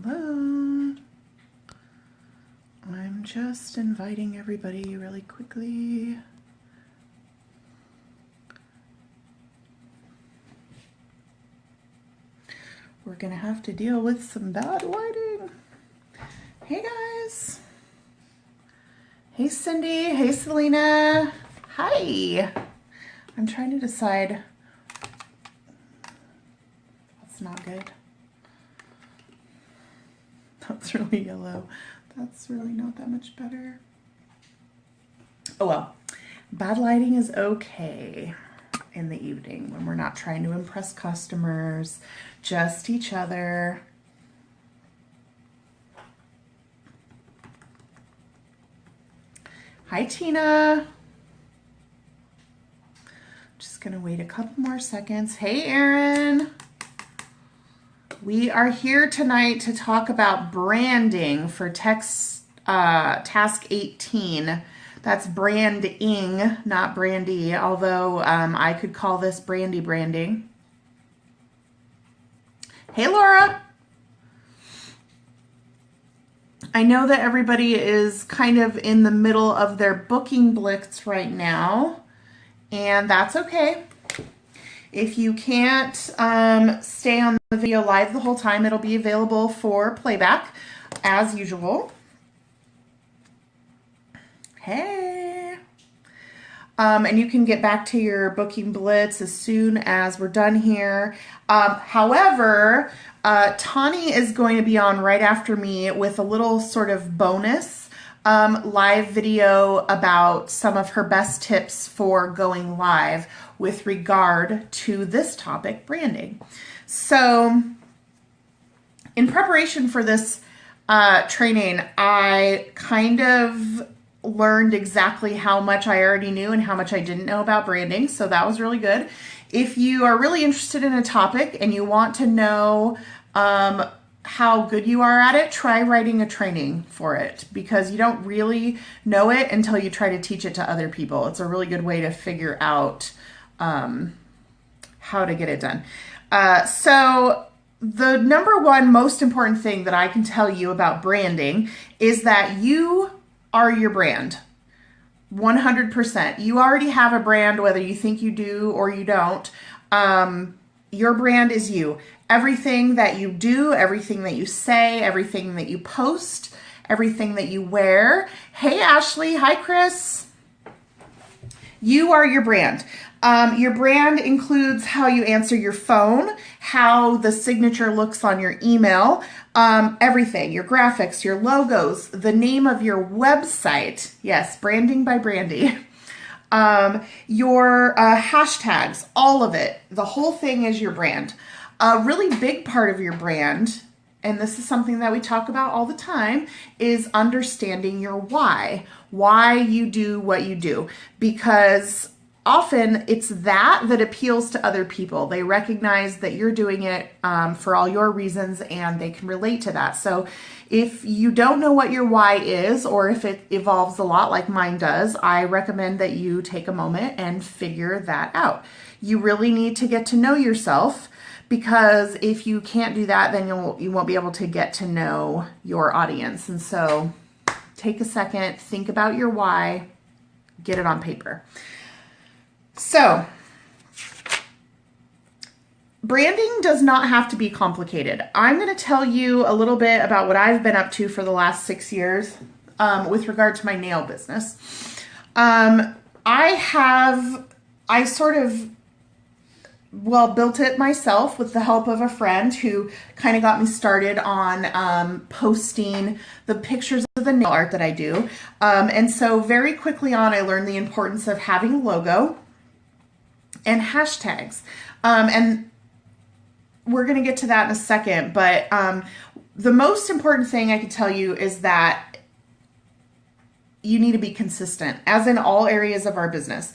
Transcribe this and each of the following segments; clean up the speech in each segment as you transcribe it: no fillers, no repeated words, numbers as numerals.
Hello. I'm just inviting everybody really quickly. We're gonna have to deal with some bad lighting. Hey guys. Hey Cindy. Hey Selena. Hi. I'm trying to decide. That's not good. That's really yellow. That's really not that much better. Oh well. Bad lighting is okay in the evening when we're not trying to impress customers, just each other. Hi Tina. Just gonna wait a couple more seconds. Hey Erin. We are here tonight to talk about branding for task 18. That's branding, not brandy, although I could call this brandy branding. Hey Laura. I know that everybody is kind of in the middle of their booking blitz right now, and that's okay. If you can't stay on the video live the whole time, it'll be available for playback as usual. Hey. And you can get back to your booking blitz as soon as we're done here. However, Tani is going to be on right after me with a little sort of bonus live video about some of her best tips for going live with regard to this topic, branding. So in preparation for this training, I kind of learned exactly how much I already knew and how much I didn't know about branding. So that was really good. If you are really interested in a topic and you want to know how good you are at it, try writing a training for it, because you don't really know it until you try to teach it to other people. It's a really good way to figure out how to get it done. So the number one most important thing that I can tell you about branding is that you are your brand. 100%. You already have a brand, whether you think you do or you don't. Your brand is you. Everything that you do, everything that you say, everything that you post, everything that you wear. Hey, Ashley. Hi, Chris. You are your brand. Your brand includes how you answer your phone, how the signature looks on your email, everything, your graphics, your logos, the name of your website. Yes, branding by Brandy. Your hashtags, all of it. The whole thing is your brand. A really big part of your brand, and this is something that we talk about all the time, is understanding your why you do what you do, because often it's that appeals to other people. They recognize that you're doing it for all your reasons, and they can relate to that. So if you don't know what your why is, or if it evolves a lot like mine does, I recommend that you take a moment and figure that out. You really need to get to know yourself, because if you can't do that, then you won't be able to get to know your audience. And so take a second, think about your why, get it on paper. So branding does not have to be complicated. I'm going to tell you a little bit about what I've been up to for the last 6 years with regard to my nail business. I sort of built it myself with the help of a friend who kind of got me started on posting the pictures of the nail art that I do. And so very quickly on, I learned the importance of having a logo and hashtags. And we're going to get to that in a second. But the most important thing I can tell you is that you need to be consistent, as in all areas of our business.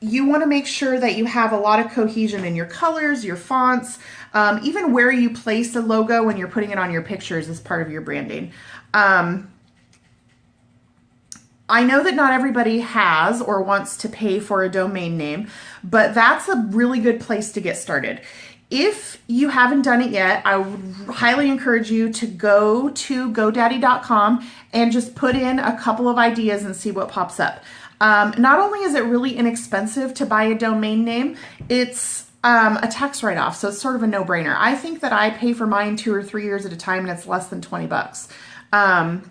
You want to make sure that you have a lot of cohesion in your colors, your fonts, even where you place a logo when you're putting it on your pictures as part of your branding. I know that not everybody has or wants to pay for a domain name, but that's a really good place to get started. If you haven't done it yet, I would highly encourage you to go to GoDaddy.com and just put in a couple of ideas and see what pops up. Not only is it really inexpensive to buy a domain name, it's a tax write-off, so it's sort of a no-brainer. I think that I pay for mine 2 or 3 years at a time, and it's less than 20 bucks. And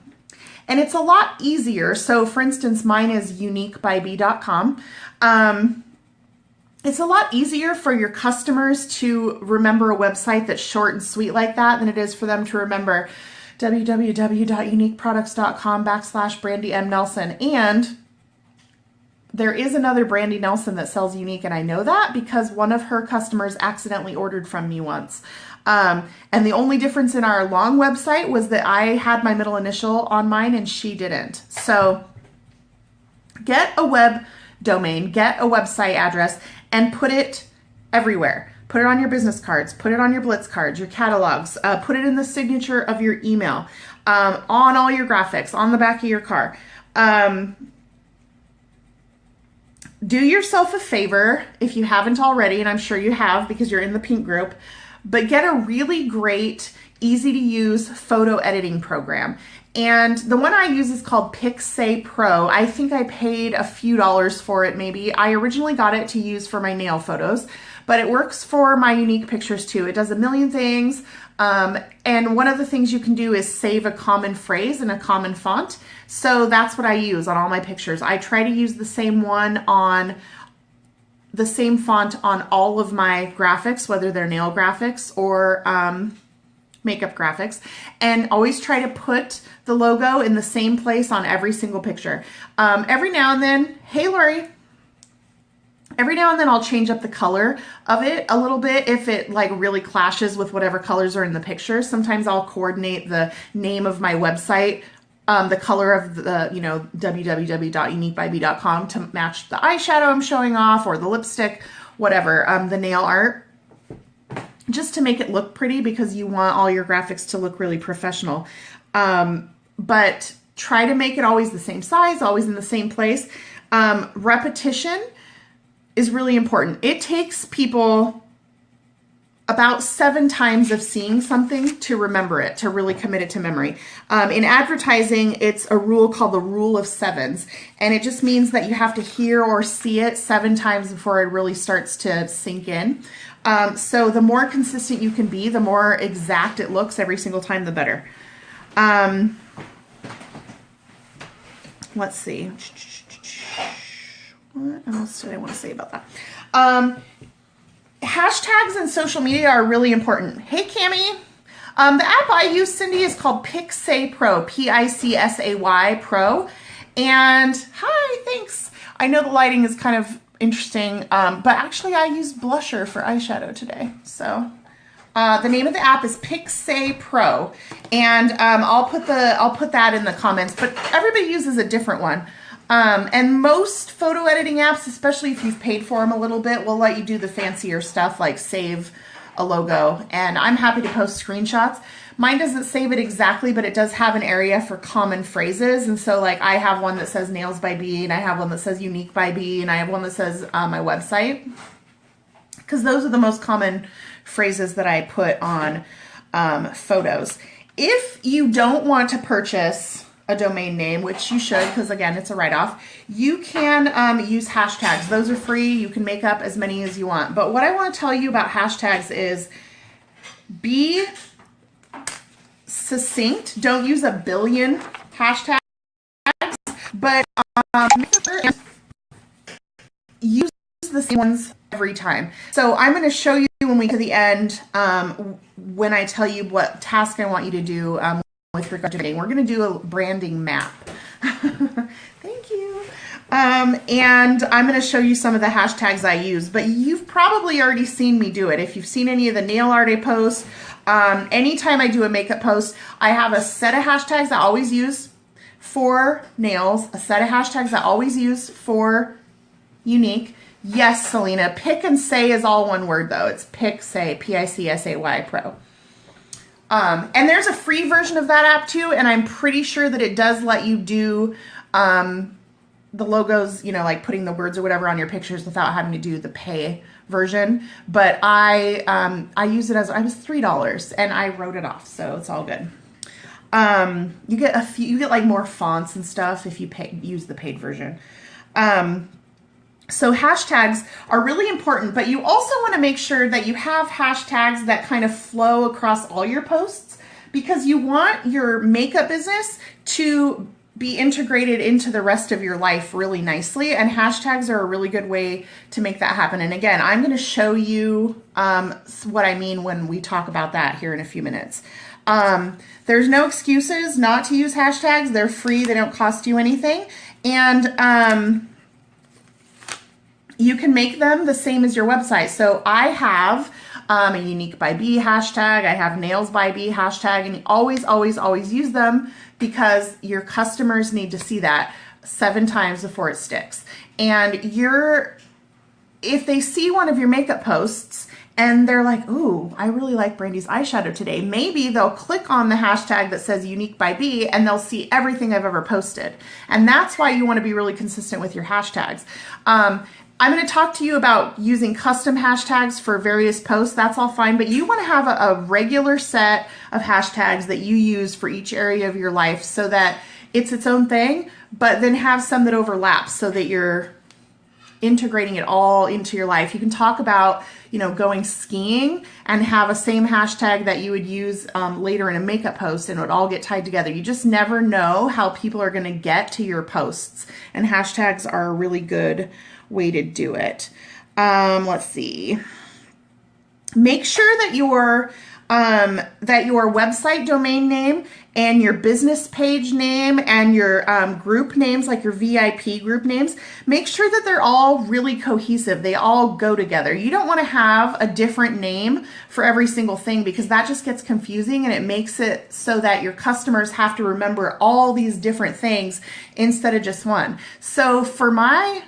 it's a lot easier. So for instance, mine is youniquebyb.com. It's a lot easier for your customers to remember a website that's short and sweet like that than it is for them to remember www.youniqueproducts.com/Brandy M. Nelson. And there is another Brandy Nelson that sells Younique, and I know that because one of her customers accidentally ordered from me once. And the only difference in our long website was that I had my middle initial on mine and she didn't. So get a web domain, get a website address, and put it everywhere. Put it on your business cards, put it on your Blitz cards, your catalogs, put it in the signature of your email, on all your graphics, on the back of your car. Do yourself a favor if you haven't already, and I'm sure you have because you're in the pink group, but get a really great, easy to use photo editing program. And the one I use is called Pixay Pro. I think I paid a few dollars for it maybe. I originally got it to use for my nail photos, but it works for my Younique pictures too. It does a million things. And one of the things you can do is save a common phrase in a common font. So that's what I use on all my pictures. I try to use the same one on the same font on all of my graphics, whether they're nail graphics or makeup graphics, and always try to put the logo in the same place on every single picture. Every now and then, hey Lori, every now and then I'll change up the color of it a little bit if it like really clashes with whatever colors are in the picture. Sometimes I'll coordinate the name of my website, the color of the, www.youniquebyb.com to match the eyeshadow I'm showing off or the lipstick, whatever, the nail art, just to make it look pretty because you want all your graphics to look really professional. But try to make it always the same size, always in the same place. Repetition is really important. It takes people about 7 times of seeing something to remember it, to really commit it to memory. In advertising, it's a rule called the rule of 7s, and it just means that you have to hear or see it 7 times before it really starts to sink in. So the more consistent you can be, the more exact it looks every single time, the better. Let's see. What else did I want to say about that? Hashtags in social media are really important. Hey, Cammie. The app I use, Cindy, is called Pixay Pro, Picsay Pro. And hi, thanks. I know the lighting is kind of interesting, but actually I used blusher for eyeshadow today. So the name of the app is Pixay Pro, and I'll put that in the comments. But everybody uses a different one. And most photo editing apps, especially if you've paid for them a little bit, will let you do the fancier stuff like save a logo. And I'm happy to post screenshots. Mine doesn't save it exactly, but it does have an area for common phrases. And so like I have one that says Nails by B, and I have one that says Younique by B, and I have one that says my website. Because those are the most common phrases that I put on photos. If you don't want to purchase a domain name, which you should, because again, it's a write-off, you can use hashtags. Those are free. You can make up as many as you want. But what I want to tell you about hashtags is be succinct. Don't use a billion hashtags, but use the same ones every time. So I'm going to show you when we get to the end, when I tell you what task I want you to do with regard to branding. We're going to do a branding map. Thank you. And I'm going to show you some of the hashtags I use, but you've probably already seen me do it. If you've seen any of the nail art I post, anytime I do a makeup post, I have a set of hashtags I always use for nails, a set of hashtags I always use for Younique. Yes, Selena, pick and say is all one word though. It's Pixay, Picsay Pro. And there's a free version of that app too, and I'm pretty sure that it does let you do the logos, like putting the words or whatever on your pictures without having to do the pay version, but I use it as, I was $3 and I wrote it off, so it's all good. You get like more fonts and stuff if you use the paid version. So hashtags are really important, but you also want to make sure that you have hashtags that kind of flow across all your posts, because you want your makeup business to be integrated into the rest of your life really nicely, and hashtags are a really good way to make that happen. And again, I'm going to show you what I mean when we talk about that here in a few minutes. There's no excuses not to use hashtags. They're free. They don't cost you anything. And you can make them the same as your website. So I have a Younique by B hashtag. I have nails by B hashtag, and you always, always, always use them because your customers need to see that 7 times before it sticks. And if they see one of your makeup posts and they're like, ooh, I really like Brandy's eyeshadow today, maybe they'll click on the hashtag that says Younique by B and they'll see everything I've ever posted. And that's why you want to be really consistent with your hashtags. I'm going to talk to you about using custom hashtags for various posts. That's all fine, but you want to have a regular set of hashtags that you use for each area of your life so that it's its own thing, but then have some that overlap so that you're integrating it all into your life. You can talk about, going skiing and have a same hashtag that you would use later in a makeup post, and it would all get tied together. You just never know how people are going to get to your posts, and hashtags are a really good way to do it. Let's see. Make sure that your website domain name and your business page name and your group names, like your VIP group names, make sure that they're all really cohesive. They all go together. You don't want to have a different name for every single thing, because that just gets confusing and it makes it so that your customers have to remember all these different things instead of just one. So for my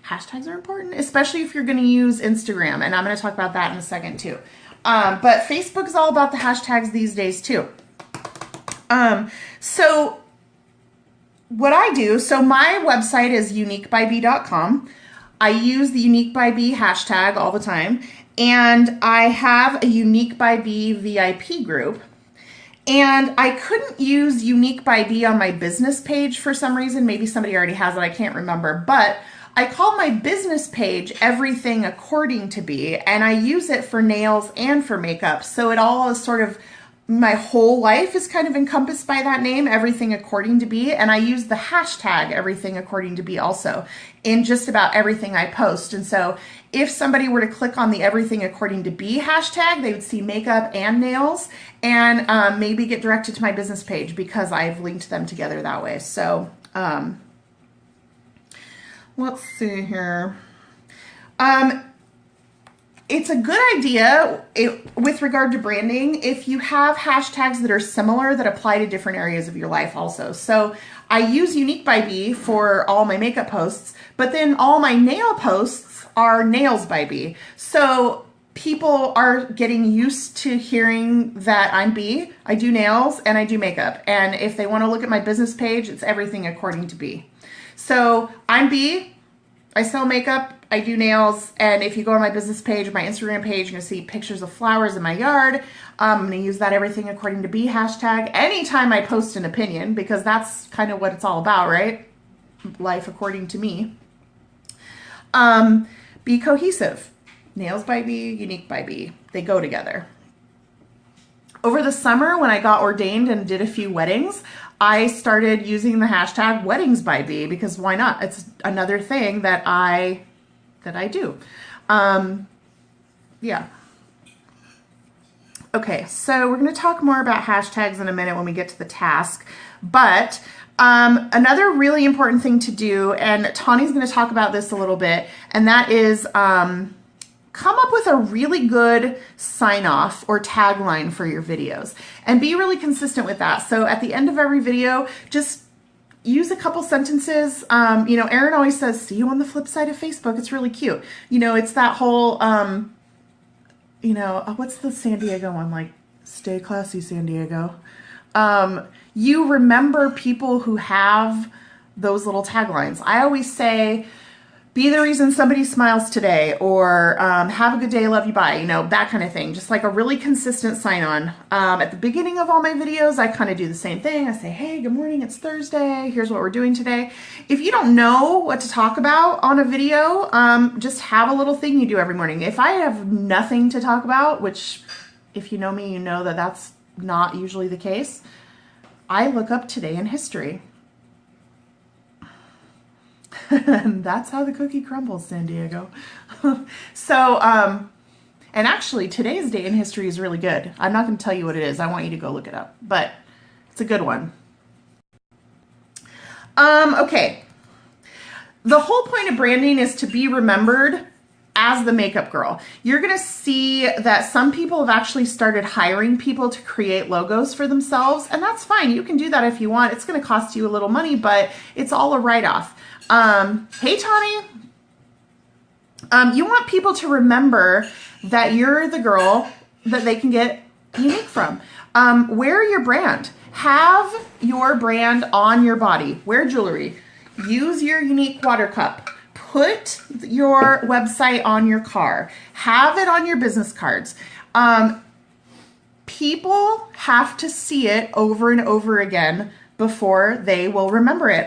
hashtags are important, especially if you're going to use Instagram, and I'm going to talk about that in a second too. But Facebook is all about the hashtags these days too. So what I do, so my website is youniquebyb.com. I use the Younique by B hashtag all the time, and I have a Younique by B VIP group. And I couldn't use Younique by B on my business page for some reason. Maybe somebody already has it, I can't remember. But I call my business page Everything According to B, and I use it for nails and for makeup. So it all is sort of, my whole life is kind of encompassed by that name, Everything According to B. And I use the hashtag Everything According to B also in just about everything I post. And so if somebody were to click on the Everything According to B hashtag, they would see makeup and nails, and maybe get directed to my business page because I've linked them together that way. So let's see here. It's a good idea with regard to branding if you have hashtags that are similar that apply to different areas of your life also. So I use Younique by B for all my makeup posts, but then all my nail posts are nails by B. So people are getting used to hearing that I'm B, I do nails, and I do makeup. And if they want to look at my business page, it's Everything According to B. So I'm B, I sell makeup, I do nails, and if you go on my business page or my Instagram page, you're going to see pictures of flowers in my yard. I'm going to use that Everything According to B hashtag anytime I post an opinion, because that's kind of what it's all about, right? Life according to me. Be cohesive. Nails by B, Younique by B. They go together. Over the summer, when I got ordained and did a few weddings, I started using the hashtag Weddings by B, because why not? It's another thing that I do. Yeah. Okay, so we're going to talk more about hashtags in a minute when we get to the task. But another really important thing to do, and Tawny's going to talk about this a little bit, and that is come up with a really good sign-off or tagline for your videos and be really consistent with that. So at the end of every video, just use a couple sentences. Erin always says, see you on the flip side of Facebook. It's really cute. It's that whole, what's the San Diego one? Like, stay classy, San Diego. You remember people who have those little taglines. I always say, be the reason somebody smiles today, or have a good day, love you, bye, you know, that kind of thing. Just like a really consistent sign on. At the beginning of all my videos, I kind of do the same thing. I say, hey, good morning, it's Thursday. Here's what we're doing today. If you don't know what to talk about on a video, just have a little thing you do every morning. If I have nothing to talk about, which if you know me, you know that that's not usually the case, I look up today in history. And that's how the cookie crumbles, San Diego. So, and actually today's day in history is really good. I'm not going to tell you what it is. I want you to go look it up, but it's a good one. Okay. The whole point of branding is to be remembered as the makeup girl. You're going to see that some people have actually started hiring people to create logos for themselves, and that's fine. You can do that if you want. It's going to cost you a little money, but it's all a write-off. Hey, Tawny. You want people to remember that you're the girl that they can get Younique from. Wear your brand. Have your brand on your body. Wear jewelry. Use your Younique water cup. Put your website on your car. Have it on your business cards. People have to see it over and over again before they will remember it.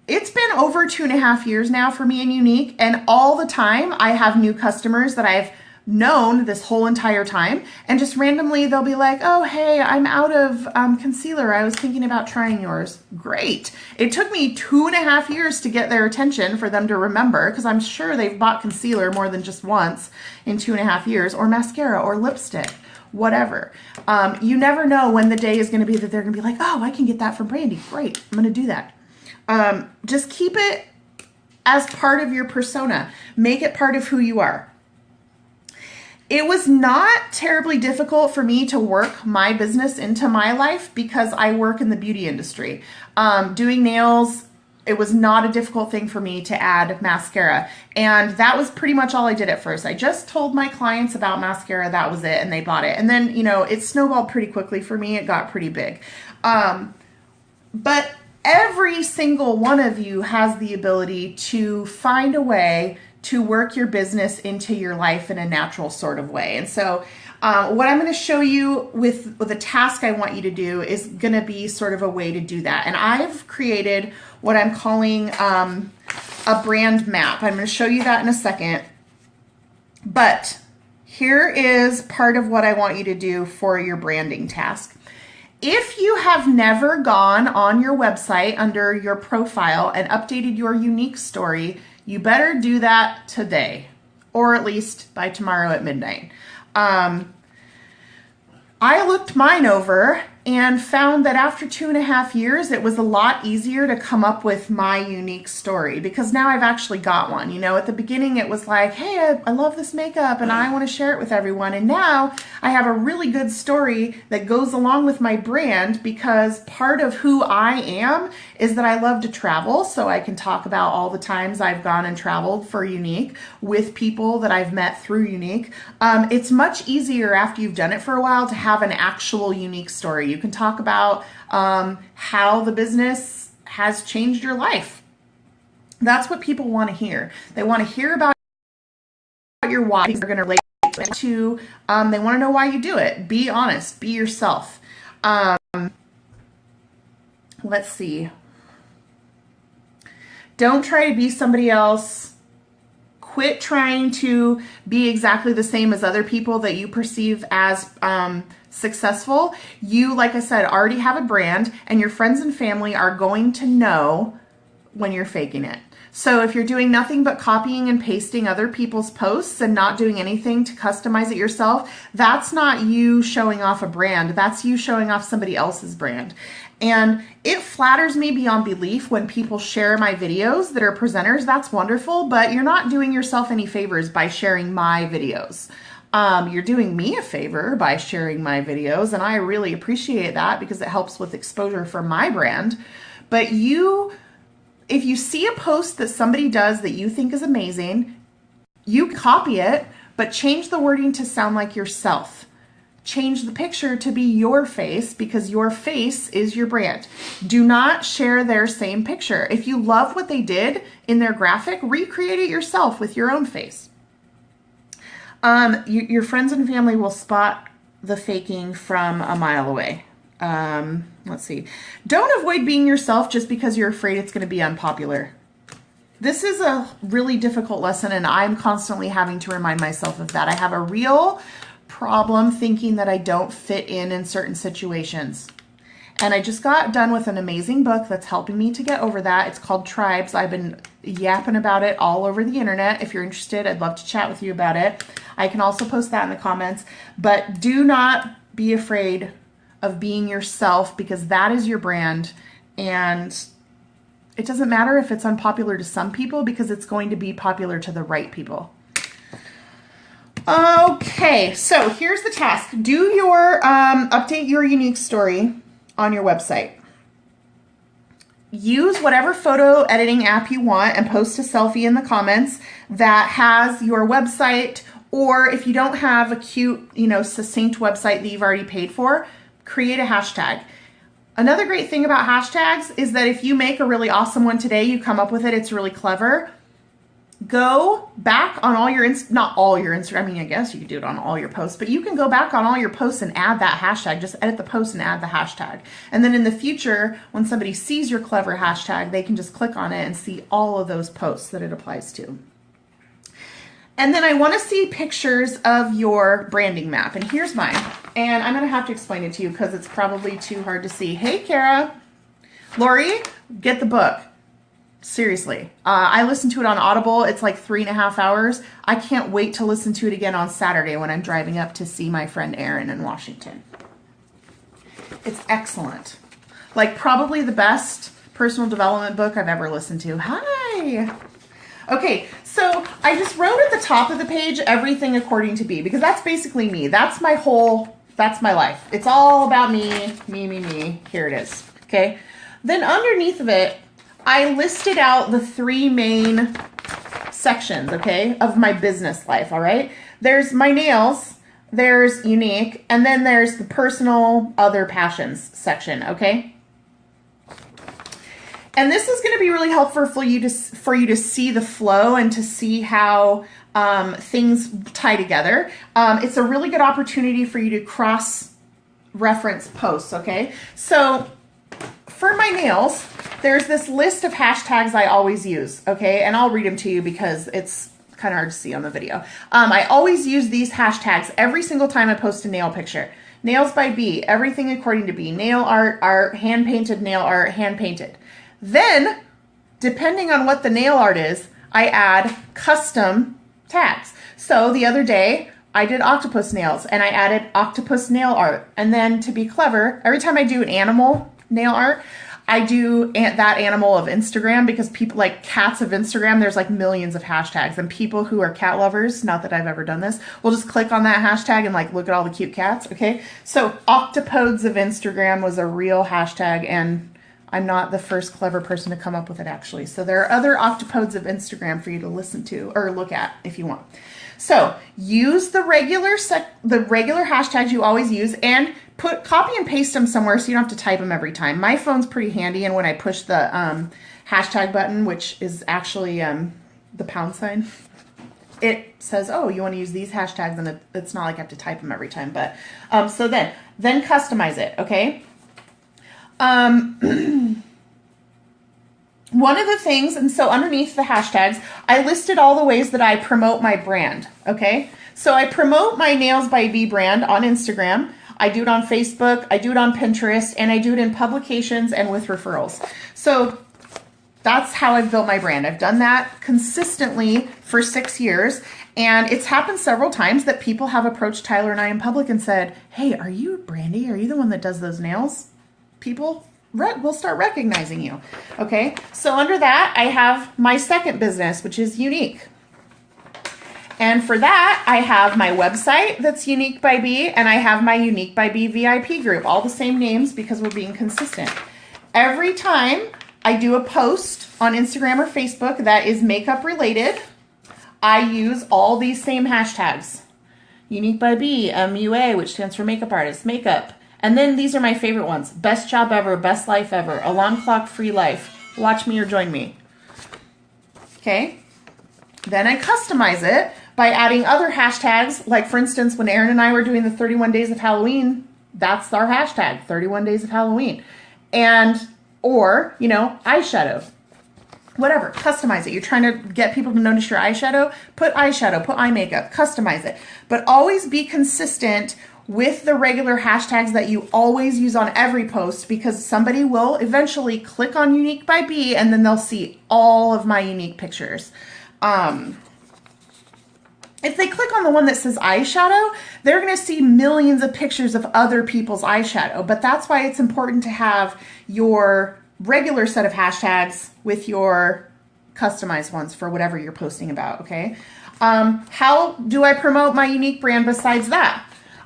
It's been over 2.5 years now for me and Younique, and all the time I have new customers that I've known this whole entire time, and just randomly they'll be like, oh, hey, I'm out of concealer. I was thinking about trying yours. Great. It took me 2.5 years to get their attention for them to remember, because I'm sure they've bought concealer more than just once in 2.5 years, or mascara or lipstick, whatever. You never know when the day is going to be that they're going to be like, oh, I can get that from Brandy. Great. I'm going to do that. Just keep it as part of your persona. Make it part of who you are. It was not terribly difficult for me to work my business into my life because I work in the beauty industry. Doing nails, it was not a difficult thing for me to add mascara. And that was pretty much all I did at first. I just told my clients about mascara, that was it, and they bought it. And then, you know, it snowballed pretty quickly for me. It got pretty big. But every single one of you has the ability to find a way to work your business into your life in a natural sort of way. And so what I'm going to show you with a task I want you to do is going to be sort of a way to do that. And I've created what I'm calling a brand map. I'm going to show you that in a second. But here is part of what I want you to do for your branding task. If you have never gone on your website under your profile and updated your Younique story, you better do that today, or at least by tomorrow at midnight. I looked mine over and found that after 2.5 years, it was a lot easier to come up with my Younique story, because now I've actually got one. You know, at the beginning it was like, hey, I love this makeup and I want to share it with everyone. And now I have a really good story that goes along with my brand, because part of who I am is that I love to travel. So I can talk about all the times I've gone and traveled for Younique with people that I've met through Younique. It's much easier after you've done it for a while to have an actual Younique story. You can talk about how the business has changed your life. That's what people want to hear. They want to hear about your why. They're going to relate to, they want to know why you do it. Be honest. Be yourself. Let's see. Don't try to be somebody else. Quit trying to be exactly the same as other people that you perceive as successful. You, like I said, already have a brand, and your friends and family are going to know when you're faking it. So if you're doing nothing but copying and pasting other people's posts and not doing anything to customize it yourself, that's not you showing off a brand. That's you showing off somebody else's brand. And it flatters me beyond belief when people share my videos that are presenters. That's wonderful, but you're not doing yourself any favors by sharing my videos. You're doing me a favor by sharing my videos, and I really appreciate that because it helps with exposure for my brand. But if you see a post that somebody does that you think is amazing, you copy it, but change the wording to sound like yourself. change the picture to be your face because your face is your brand. Do not share their same picture. If you love what they did in their graphic, recreate it yourself with your own face. Your friends and family will spot the faking from a mile away. Let's see. Don't avoid being yourself just because you're afraid it's going to be unpopular. This is a really difficult lesson, and I'm constantly having to remind myself of that. I have a real problem thinking that I don't fit in certain situations. And I just got done with an amazing book that's helping me to get over that. It's called Tribes. I've been yapping about it all over the internet. If you're interested, I'd love to chat with you about it. I can also post that in the comments. But do not be afraid of being yourself because that is your brand. And it doesn't matter if it's unpopular to some people because it's going to be popular to the right people. Okay, so here's the task. Do your, update your Younique story on your website. Use whatever photo editing app you want and post a selfie in the comments that has your website, or if you don't have a cute, succinct website that you've already paid for, create a hashtag. Another great thing about hashtags is that if you make a really awesome one today, you come up with it, it's really clever. Go back on all your, not all your Instagram, I mean, I guess you could do it on all your posts, but you can go back on all your posts and add that hashtag. Just edit the post and add the hashtag. And then in the future, when somebody sees your clever hashtag, they can just click on it and see all of those posts that it applies to. And then I want to see pictures of your branding map. And here's mine. And I'm going to have to explain it to you because it's probably too hard to see. Hey, Kara. Lori, get the book. Seriously. I listened to it on Audible. It's like 3.5 hours. I can't wait to listen to it again on Saturday when I'm driving up to see my friend Erin in Washington. It's excellent. Like probably the best personal development book I've ever listened to. Hi. Okay, so I just wrote at the top of the page, everything according to B, because that's basically me. That's my life. It's all about me, me, me, me. Here it is, okay? Then underneath of it, I listed out the 3 main sections, okay, of my business life, all right? There's my nails, there's Younique, and then there's the personal other passions section, okay? And this is going to be really helpful for you to see the flow and to see how things tie together. It's a really good opportunity for you to cross-reference posts, okay? So for my nails, there's this list of hashtags I always use, okay? And I'll read them to you because it's kind of hard to see on the video. I always use these hashtags every single time I post a nail picture. Nails by B, everything according to B. Nail art, hand-painted nail art, hand-painted. Then, depending on what the nail art is, I add custom tags. So the other day, I did octopus nails and I added octopus nail art. And then to be clever, every time I do an animal nail art, I do that animal of Instagram because people like cats of Instagram, there's like millions of hashtags, and people who are cat lovers, not that I've ever done this, will just click on that hashtag and like look at all the cute cats, okay? So octopodes of Instagram was a real hashtag, and I'm not the first clever person to come up with it, actually. So there are other octopodes of Instagram for you to listen to or look at if you want. So use the regular hashtags you always use and copy and paste them somewhere so you don't have to type them every time. My phone's pretty handy, and when I push the hashtag button, which is actually the pound sign, it says, oh, you want to use these hashtags, and it's not like I have to type them every time. But so then customize it, okay? One of the things, and so underneath the hashtags, I listed all the ways that I promote my brand, okay? So I promote my Nails by B brand on Instagram. I do it on Facebook, I do it on Pinterest, and I do it in publications and with referrals. So that's how I've built my brand. I've done that consistently for 6 years, and it's happened several times that people have approached Tyler and I in public and said, hey, are you Brandy? Are you the one that does those nails? People will start recognizing you. Okay, so under that, I have my second business, which is Younique. And for that, I have my website that's Younique by B, and I have my Younique by B VIP group, all the same names because we're being consistent. Every time I do a post on Instagram or Facebook that is makeup related, I use all these same hashtags. Younique by B, MUA, which stands for makeup artist, makeup. And then these are my favorite ones. Best job ever, best life ever, alarm clock free life, watch me or join me. Okay. Then I customize it by adding other hashtags. Like for instance, when Erin and I were doing the 31 days of Halloween, that's our hashtag, 31 days of Halloween. And, or, you know, eyeshadow. Whatever, customize it. You're trying to get people to notice your eyeshadow, put eye makeup, customize it. But always be consistent with the regular hashtags that you always use on every post, because somebody will eventually click on Younique by B and then they'll see all of my Younique pictures. If they click on the one that says eyeshadow, they're going to see millions of pictures of other people's eyeshadow. But that's why it's important to have your regular set of hashtags with your customized ones for whatever you're posting about, okay? How do I promote my Younique brand besides that?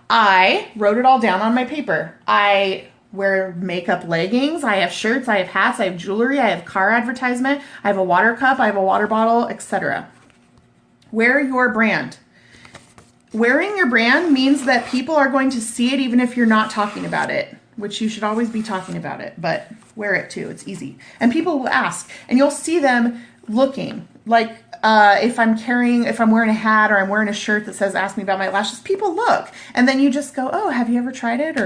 I wrote it all down on my paper. I wear makeup leggings, I have shirts, I have hats, I have jewelry, I have car advertisement, I have a water cup, I have a water bottle, etc. Wear your brand. Wearing your brand means that people are going to see it even if you're not talking about it, which you should always be talking about it, but wear it too. It's easy. And people will ask, and you'll see them looking. Like if I'm wearing a hat or I'm wearing a shirt that says, ask me about my lashes, people look. And then you just go, oh, have you ever tried it?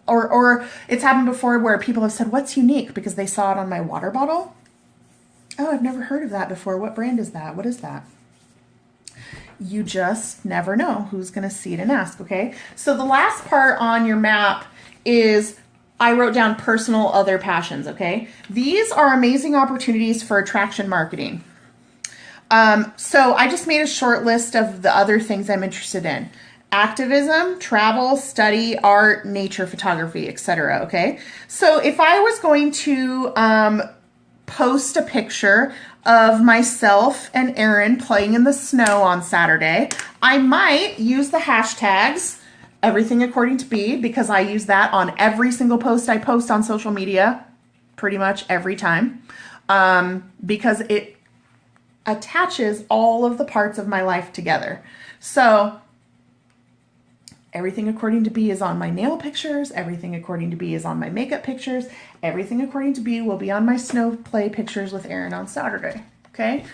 Or it's happened before where people have said, what's Younique? Because they saw it on my water bottle. Oh, I've never heard of that before. What brand is that? What is that? You just never know who's going to see it and ask, okay? So the last part on your map is I wrote down personal other passions, okay? These are amazing opportunities for attraction marketing. So I just made a short list of the other things I'm interested in. Activism, travel, study, art, nature, photography, etc. Okay? So if I was going to post a picture of myself and Erin playing in the snow on Saturday, I might use the hashtags everything according to B, because I use that on every single post I post on social media pretty much every time, because it attaches all of the parts of my life together. So everything according to B is on my nail pictures. Everything according to B is on my makeup pictures. Everything according to B will be on my snow play pictures with Erin on Saturday. Okay.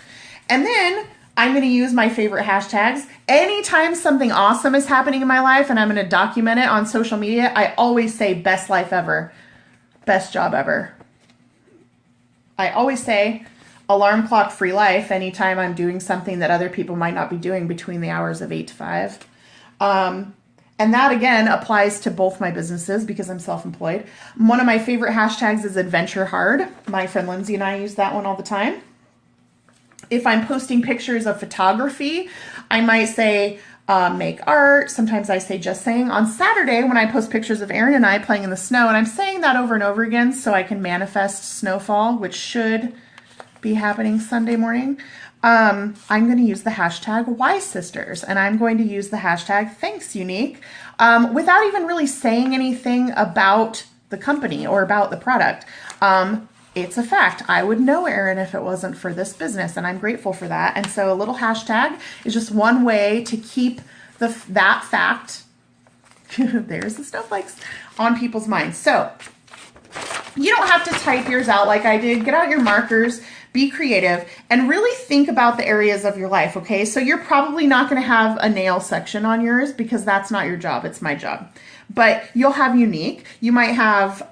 And then I'm going to use my favorite hashtags. Anytime something awesome is happening in my life and I'm going to document it on social media, I always say best life ever, best job ever. I always say alarm clock free life anytime I'm doing something that other people might not be doing between the hours of 8 to 5. And that, again, applies to both my businesses because I'm self-employed. One of my favorite hashtags is Adventure Hard. My friend Lindsay and I use that one all the time. If I'm posting pictures of photography, I might say make art. Sometimes I say just saying. On Saturday, when I post pictures of Erin and I playing in the snow, and I'm saying that over and over again so I can manifest snowfall, which should be happening Sunday morning, I'm going to use the hashtag Wise Sisters, and I'm going to use the hashtag Thanks Younique, without even really saying anything about the company or about the product. It's a fact. I would know Erin if it wasn't for this business, and I'm grateful for that. And so a little hashtag is just one way to keep that fact, there's the snowflakes, on people's minds. So you don't have to type yours out like I did. Get out your markers, be creative, and really think about the areas of your life, okay? So you're probably not going to have a nail section on yours because that's not your job. It's my job. But you'll have Younique. You might have,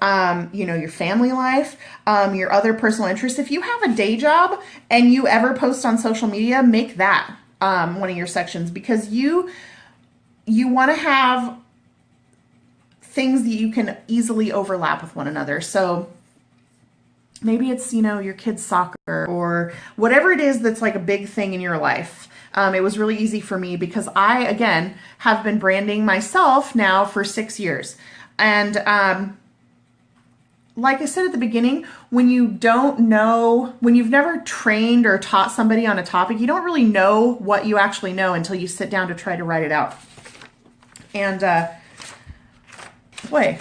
your family life, your other personal interests. If you have a day job and you ever post on social media, make that one of your sections, because you want to have things that you can easily overlap with one another. So maybe it's, your kids' soccer or whatever it is that's like a big thing in your life. It was really easy for me because I, again, have been branding myself now for 6 years. And like I said at the beginning, when you've never trained or taught somebody on a topic, you don't really know what you actually know until you sit down to try to write it out. And boy,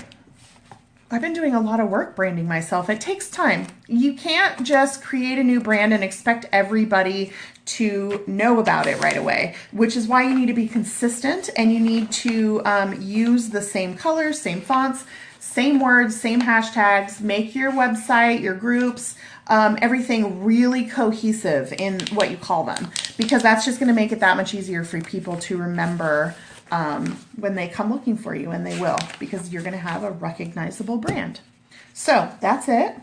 I've been doing a lot of work branding myself. It takes time. You can't just create a new brand and expect everybody to know about it right away, which is why you need to be consistent, and you need to use the same colors, same fonts, same words, same hashtags. Make your website, your groups, everything really cohesive in what you call them, because that's just going to make it that much easier for people to remember when they come looking for you, and they will, because you're going to have a recognizable brand. So that's it.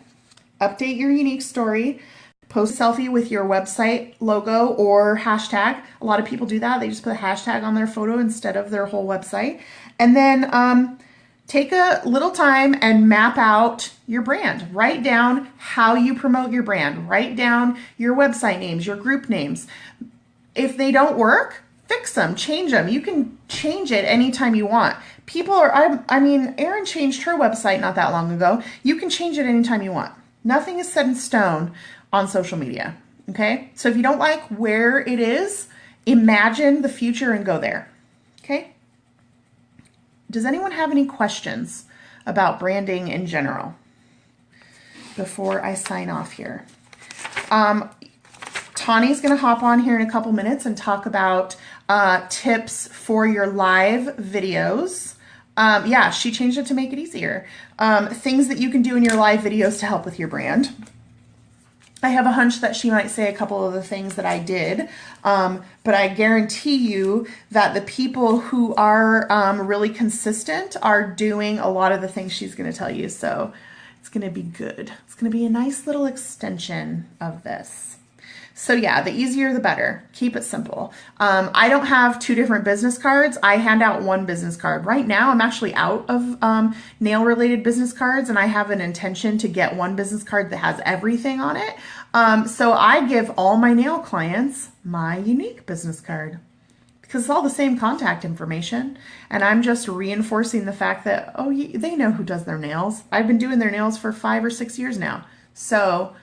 Update your Younique story. Post a selfie with your website logo or hashtag. A lot of people do that. They just put a hashtag on their photo instead of their whole website. And then take a little time and map out your brand. Write down how you promote your brand. Write down your website names, your group names. If they don't work, fix them, change them. You can change it anytime you want. People are, I mean, Erin changed her website not that long ago. You can change it anytime you want. Nothing is set in stone on social media, okay? So if you don't like where it is, imagine the future and go there, okay? Does anyone have any questions about branding in general before I sign off here? Tawny's going to hop on here in a couple minutes and talk about tips for your live videos. Yeah, she changed it to make it easier. Things that you can do in your live videos to help with your brand. I have a hunch that she might say a couple of the things that I did, but I guarantee you that the people who are really consistent are doing a lot of the things she's going to tell you. So it's going to be good. It's going to be a nice little extension of this. So yeah, the easier the better. Keep it simple. I don't have 2 different business cards. I hand out 1 business card. Right now, I'm actually out of nail-related business cards, and I have an intention to get 1 business card that has everything on it. So I give all my nail clients my Younique business card, because it's all the same contact information, and I'm just reinforcing the fact that, oh, they know who does their nails. I've been doing their nails for 5 or 6 years now. So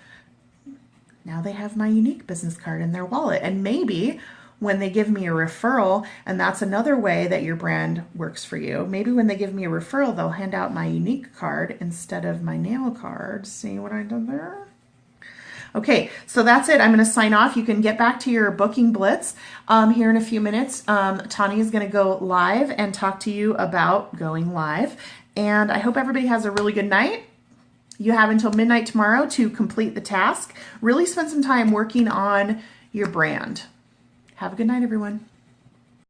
now they have my Younique business card in their wallet. And maybe when they give me a referral, and that's another way that your brand works for you, maybe when they give me a referral, they'll hand out my Younique card instead of my nail card. See what I did there? Okay, so that's it. I'm going to sign off. You can get back to your booking blitz here in a few minutes. Tawny is going to go live and talk to you about going live. And I hope everybody has a really good night. You have until midnight tomorrow to complete the task. Really spend some time working on your brand. Have a good night, everyone.